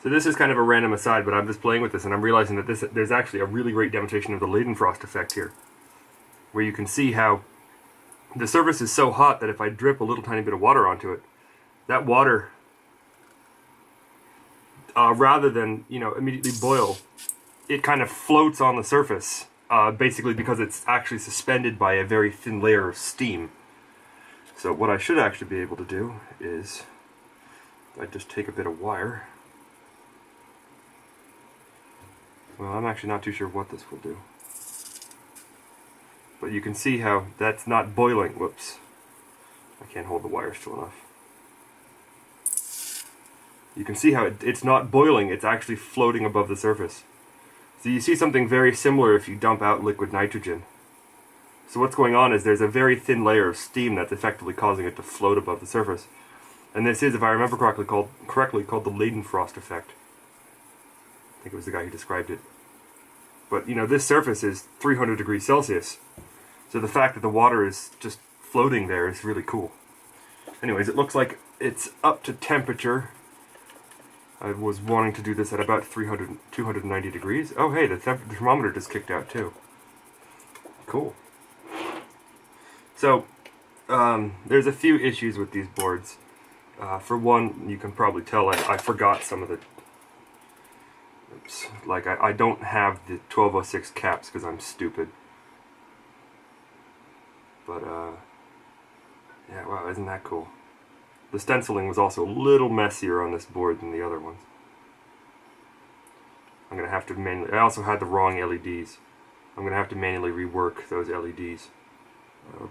So this is kind of a random aside, but I'm just playing with this and I'm realizing that there's actually a really great demonstration of the Leidenfrost effect here, where you can see how the surface is so hot that if I drip a little tiny bit of water onto it, that water, rather than, you know, immediately boil, it kind of floats on the surface, basically because it's actually suspended by a very thin layer of steam. So what I should actually be able to do is, I just take a bit of wire. Well, I'm actually not too sure what this will do. But you can see how that's not boiling. Whoops. I can't hold the wire still enough. You can see how it's not boiling, it's actually floating above the surface. So you see something very similar if you dump out liquid nitrogen. So what's going on is there's a very thin layer of steam that's effectively causing it to float above the surface. And this is, if I remember correctly, called the Leidenfrost effect. I think it was the guy who described it. But, you know, this surface is 300 degrees Celsius. So the fact that the water is just floating there is really cool. Anyways, it looks like it's up to temperature. I was wanting to do this at about 290 degrees. Oh, hey, the thermometer just kicked out too. Cool. So, there's a few issues with these boards. For one, you can probably tell I forgot some of the... Oops. Like, I don't have the 1206 caps because I'm stupid. But, yeah, wow, isn't that cool? The stenciling was also a little messier on this board than the other ones. I'm going to have to manually... I also had the wrong LEDs. I'm going to have to manually rework those LEDs.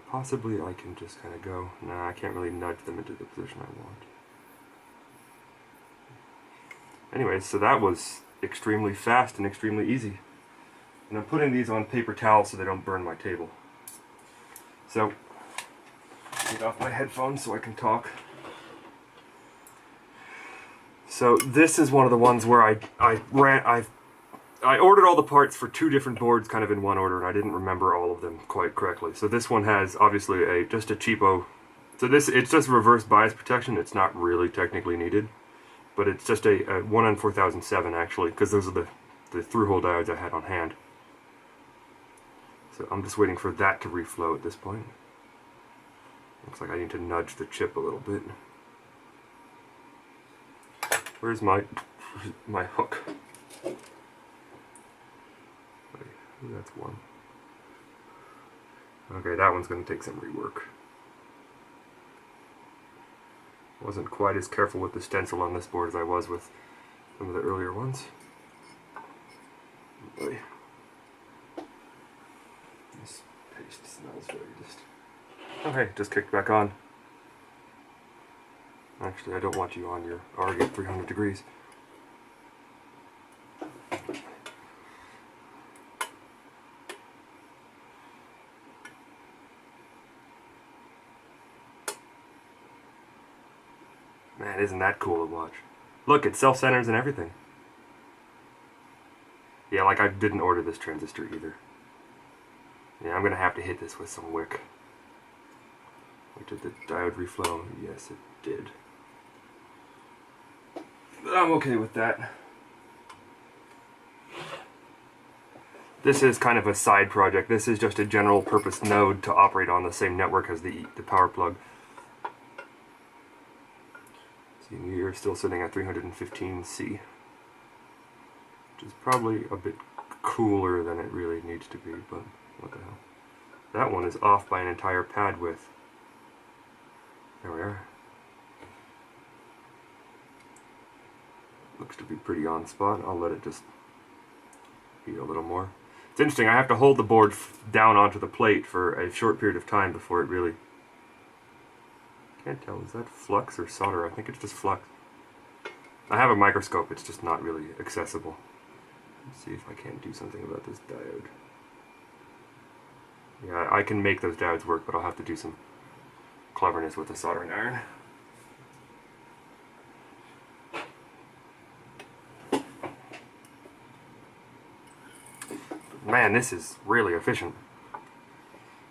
Possibly I can just kind of go... Nah, I can't really nudge them into the position I want. Anyway, so that was extremely fast and extremely easy. And I'm putting these on paper towels so they don't burn my table. So, get off my headphones so I can talk. So this is one of the ones where I ordered all the parts for two different boards kind of in one order, and I didn't remember all of them quite correctly. So this one has obviously just a cheapo. So it's just reverse bias protection. It's not really technically needed, but it's just a 1N4007 actually, because those are the through-hole diodes I had on hand. So I'm just waiting for that to reflow at this point. Looks like I need to nudge the chip a little bit. Where's my hook? Wait, that's one. Okay, that one's going to take some rework. Wasn't quite as careful with the stencil on this board as I was with some of the earlier ones. Boy. This paste smells very just... Okay, just kicked back on. Actually, I don't want you on your already at 300 degrees. Man, isn't that cool to watch? Look, it self-centers and everything. Yeah, like I didn't order this transistor either. Yeah, I'm gonna have to hit this with some wick. Wait, did the diode reflow? Yes, it did. But I'm okay with that. This is kind of a side project. This is just a general purpose node to operate on the same network as the power plug. See, you're still sitting at 315C, which is probably a bit cooler than it really needs to be, but what the hell. That one is off by an entire pad width. There we are. Looks to be pretty on spot. I'll let it just be a little more. It's interesting, I have to hold the board down onto the plate for a short period of time before it really... Can't tell, is that flux or solder? I think it's just flux. I have a microscope, it's just not really accessible. Let's see if I can't do something about this diode. Yeah, I can make those diodes work, but I'll have to do some cleverness with the soldering iron. Man, this is really efficient.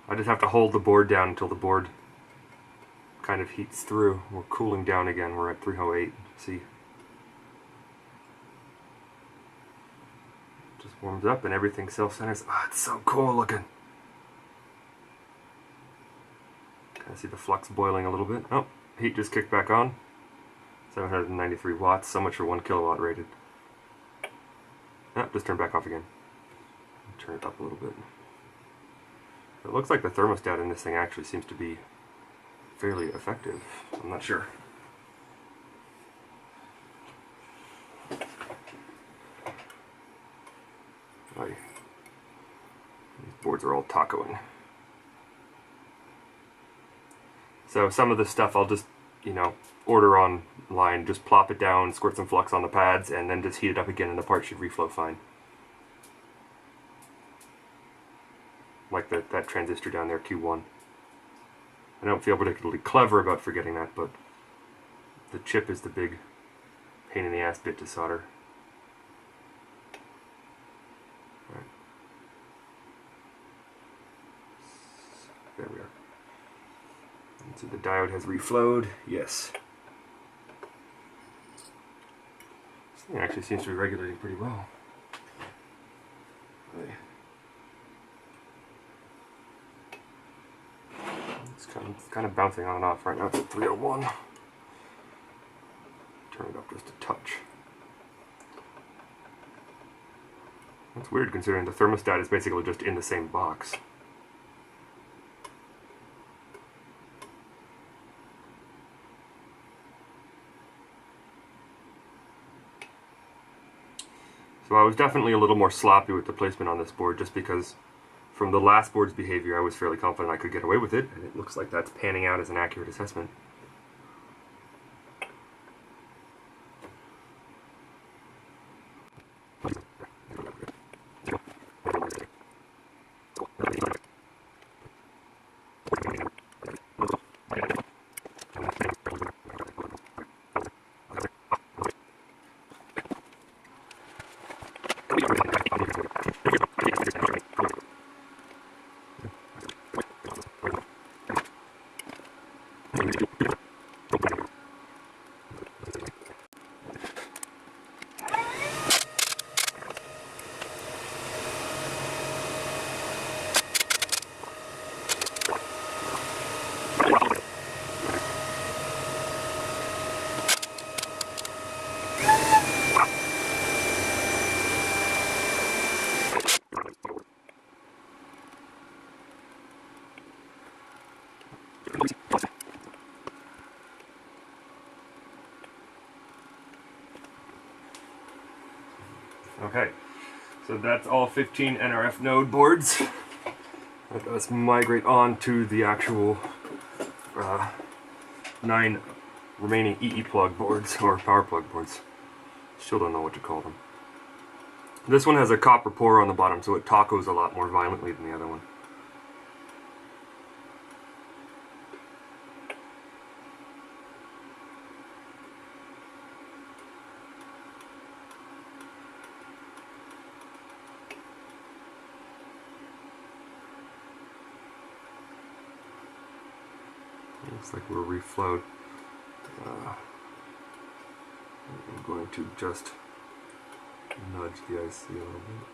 I just have to hold the board down until the board kind of heats through. We're cooling down again, we're at 308. See? Just warms up and everything self-centers. Ah, it's so cool looking. Kind of see the flux boiling a little bit. Oh, heat just kicked back on. 793 watts, so much for 1 kilowatt rated. Oh, just turned back off again. Turn it up a little bit. It looks like the thermostat in this thing actually seems to be fairly effective. I'm not sure. Oh, these boards are all tacoing. So some of this stuff I'll just, order online, just plop it down, squirt some flux on the pads, and then just heat it up again and the part should reflow fine. Like that transistor down there, Q1. I don't feel particularly clever about forgetting that, but the chip is the big pain in the ass bit to solder. Right. There we are. And so the diode has reflowed. Yes. This thing actually seems to be regulating pretty well. Okay. It's kind of bouncing on and off. Right now it's at 301. Turn it up just a touch. That's weird considering the thermostat is basically just in the same box. So I was definitely a little more sloppy with the placement on this board just because from the last board's behavior I was fairly confident I could get away with it, and it looks like that's panning out as an accurate assessment. Okay, so that's all 15 NRF node boards. Let's migrate on to the actual 9 remaining EE plug boards, or power plug boards. Still don't know what to call them. This one has a copper pour on the bottom, so it tacos a lot more violently than the other one. Looks like we're reflowed. I'm going to just nudge the IC a little bit.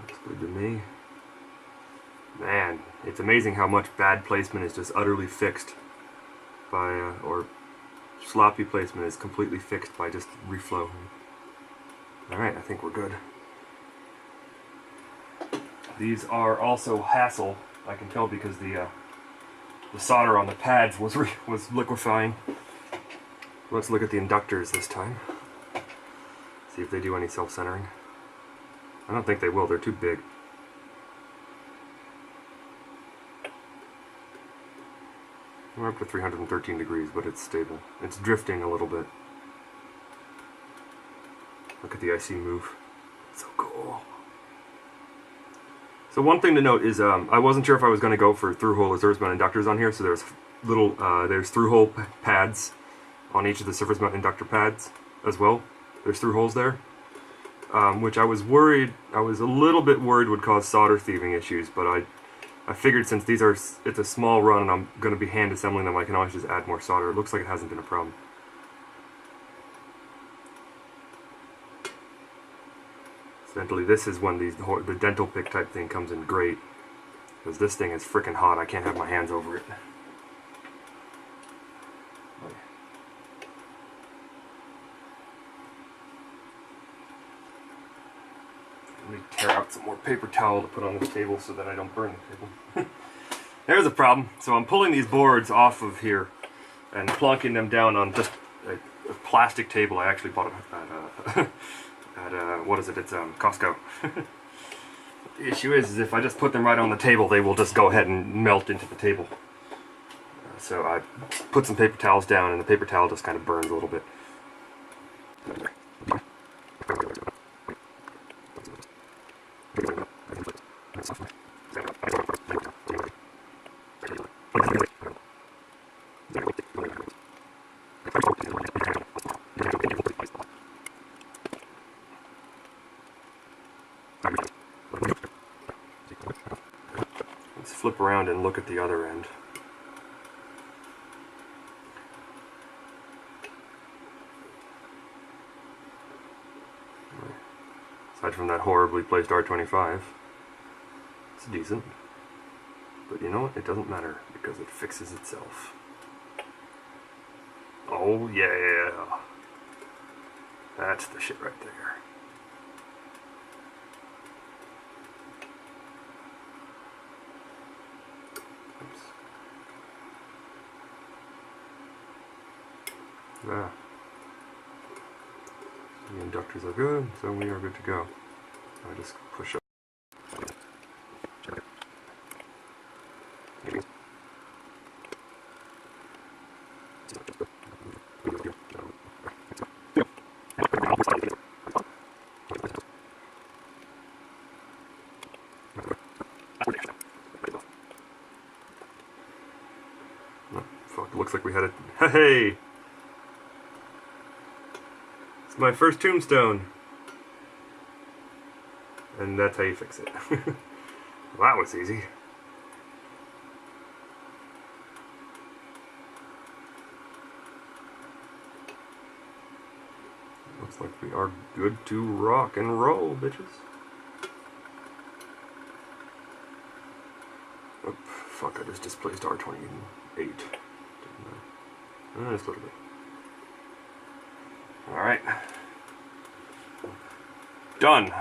Looks good to me. Man, it's amazing how much bad placement is just utterly fixed by, or sloppy placement is completely fixed by just reflow. Alright, I think we're good. These are also hassle, I can tell, because the solder on the pads was liquefying. Let's look at the inductors this time. See if they do any self-centering. I don't think they will, they're too big. We're up to 313 degrees, but it's stable. It's drifting a little bit. Look at the IC move. It's so cool. So one thing to note is I wasn't sure if I was going to go for through-hole or surface mount inductors on here, so there's little there's through-hole pads on each of the surface mount inductor pads as well. There's through-holes there, which I was a little bit worried would cause solder thieving issues, but I figured since it's a small run and I'm going to be hand assembling them, I can always just add more solder. It looks like it hasn't been a problem. Incidentally, this is when the dental pick type thing comes in great. Because this thing is freaking hot, I can't have my hands over it. Let me tear out some more paper towel to put on this table so that I don't burn the table. There's a problem. So I'm pulling these boards off of here and plonking them down on just a plastic table. I actually bought it at what is it? It's Costco. The issue is if I just put them right on the table, they will just go ahead and melt into the table. So I put some paper towels down, and the paper towel just kind of burns a little bit. Let's flip around and look at the other end. Aside from that horribly placed R25, it's decent. But you know what? It doesn't matter because it fixes itself. Oh yeah! That's the shit right there. Oops. Ah. The inductors are good, so we are good to go. I just push up. Oh, fuck, looks like we had it. Hey! It's my first tombstone. And that's how you fix it. Well, that was easy. Looks like we are good to rock and roll, bitches. Oh, fuck, I just displaced R28. Didn't I? Just a little bit. Alright. Done.